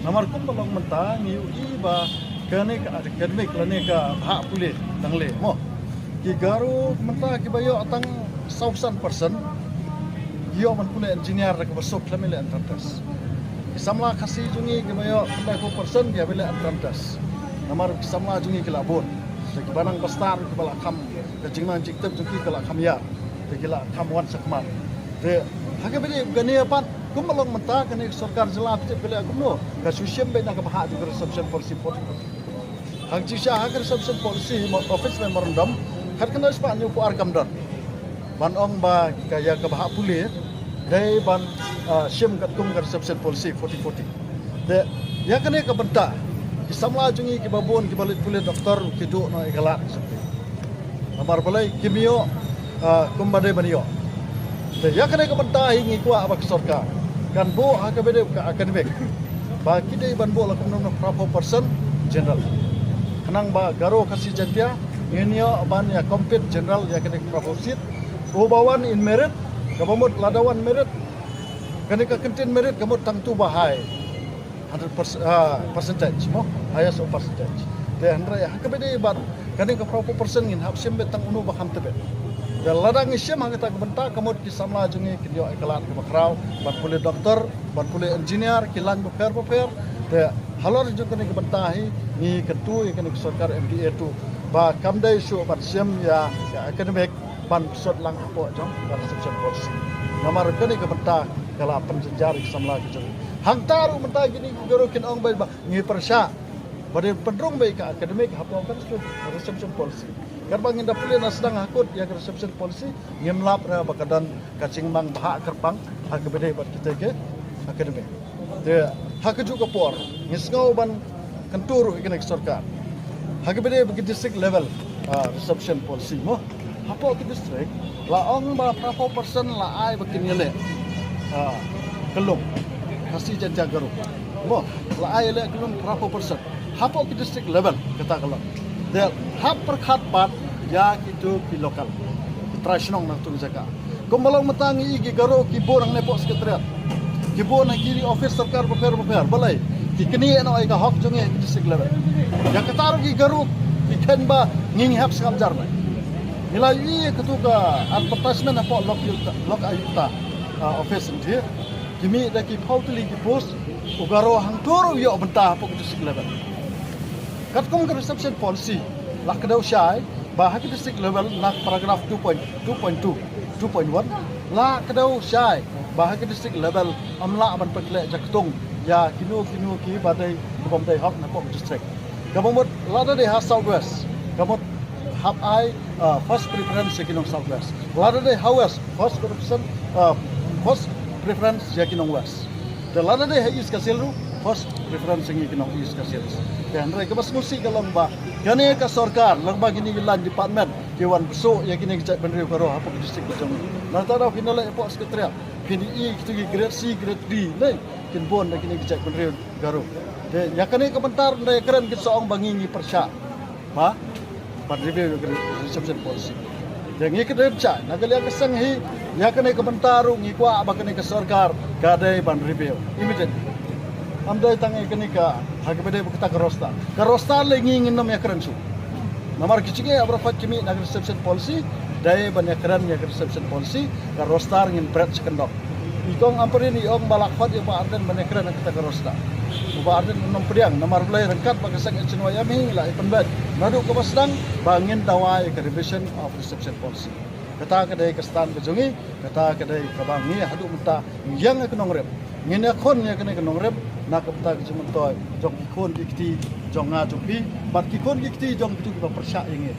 Namar kun balong mentah ngiu ba kene ka akademik lane ka hak pulih dangle mo. Ki garu mentah ki bayo atang 1000% yo man pulih engineer ka besok lamile antrantas. Kisamla kasih jungi ki bayo 10% dia bile antrantas. Namar kisamla jungi ki labon. Ki banang bastar ki bala kam ka jingman jiktep jungi ki la kam ya. Ki la kam wan sakman. De hake bile gani apan kum balong mentah kene sarkar jela pite bile kumno ka susyem be na ka bahak di reception policy pot. Hang cisha hak reception policy office memorandum khat kana spa new ko arkam dan. Ban ong ba kaya ka bahak pulih dai ban syem kat kum reception policy 4040. De ya kene ka benta kisamla jungi ki babon ki balit pulih doktor ki du no igalak seperti. Namar balai kimio kum badai banio. De ya kene ka benta hingi kuat abak sarkar. Kan bo akademik ba kidai ban bo lakum nom prapo person general kanang ba garo kasih jantia ngenio ban ya compete general ya kene prapo sit bawan in merit kabamut ladawan merit kene ka kentin merit kamut tang tu bahai 100% percentage mo highest of percentage de handra ya hakabede bat kene ka prapo person in hab sembe tang unu baham tebe. Dan ladang isyam hang kita kebentak kamut kisamla jungi kinyo ekalat ke bakrau ban pulih doktor ban pulih engineer kilan beper de halor juga ni kebentahi ni ketu yang kena sarkar MDA tu ba kamdai syu ban syam ya akademik ban sot lang apo jong ban reception policy namar kene kebentak kala penjenjar kisamla jungi hang taru mentah gini goro kin ong bai ba ngi persya bade pendrung bai ka akademik hapo kan reception policy. Karena indah pulih na sedang hakut yang reception policy ngemlap na bakadan kacing mang bahak kerpang hak bede buat kita ke akademik. Dia hak juga por ngisngau ban kentur ikene sarkar. Hak bede bagi district level reception policy mo. Hapo ke district la ong ba prapo person la ai bagi nyele. Kelung kasih janjang garu. Mo la ai le kelung prapo person. Hapo ke district level kata kalau. Dia hap perkhat pat ya kitu ki lokal tradisional nak tu jaga kumbalong matangi igi garo ki borang nepok sekretariat ki bon kiri office sarkar beper balai ki kini no ai ka hok junge ki district level ya katar ki garo ki kenba nging hap skam jar mai nilai i ketu ka advertisement nepok lok ayuta office dia kimi da ki pautli ki post ugaro hang toro yo bentah pok district level kat kum ke reception policy lak kedau syai bahagi district level nak paragraf 2.1 la kedau syai bahagi district level amla ban peklek jaktung ya kinu ki badai bomdai hak na pom district gamot lada de southwest gamot hab ai first preference kinong southwest lada de west first preference kinong west de lada de east kasilru first preference kinong east kasilru dan mereka bas musik kalau ba kene ka sarkar lagba gini gilan department kewan besok ya kini kecak benriu karo apa district bajong nata dah finale epok sekretariat kini i kitu grade C grade D nei kin bon da kini kecak benriu karo de ya kene kebentar ndai keren kit soong bangingi persya ba pan review reception policy de ngi kedep cha nagali keseng hi ya kene kebentar ngi kwa ba kene ke sarkar gadai ban review immediate amdai tangai kene ka hakbede bukta karosta lengi nginam ya keren su namar kicike abrafat kimi na reception policy dai banyak keren ya reception policy karosta ngin pret sekendok ikong amperin iong balakfat ya ba arden banyak keren kita karosta ba arden nom priang namar belai rengkat bagasang echinwayami la ipenbet nadu ko basdang bangin dawai ke revision of reception policy kata kedai kestan kejungi kata kedai kabangi hadu menta yang kenong rep ngene khon ya kene kenong rep nak kepta kejumentoy jong ikon dikti jong nga jupi bat kikon dikti jong tu persya inge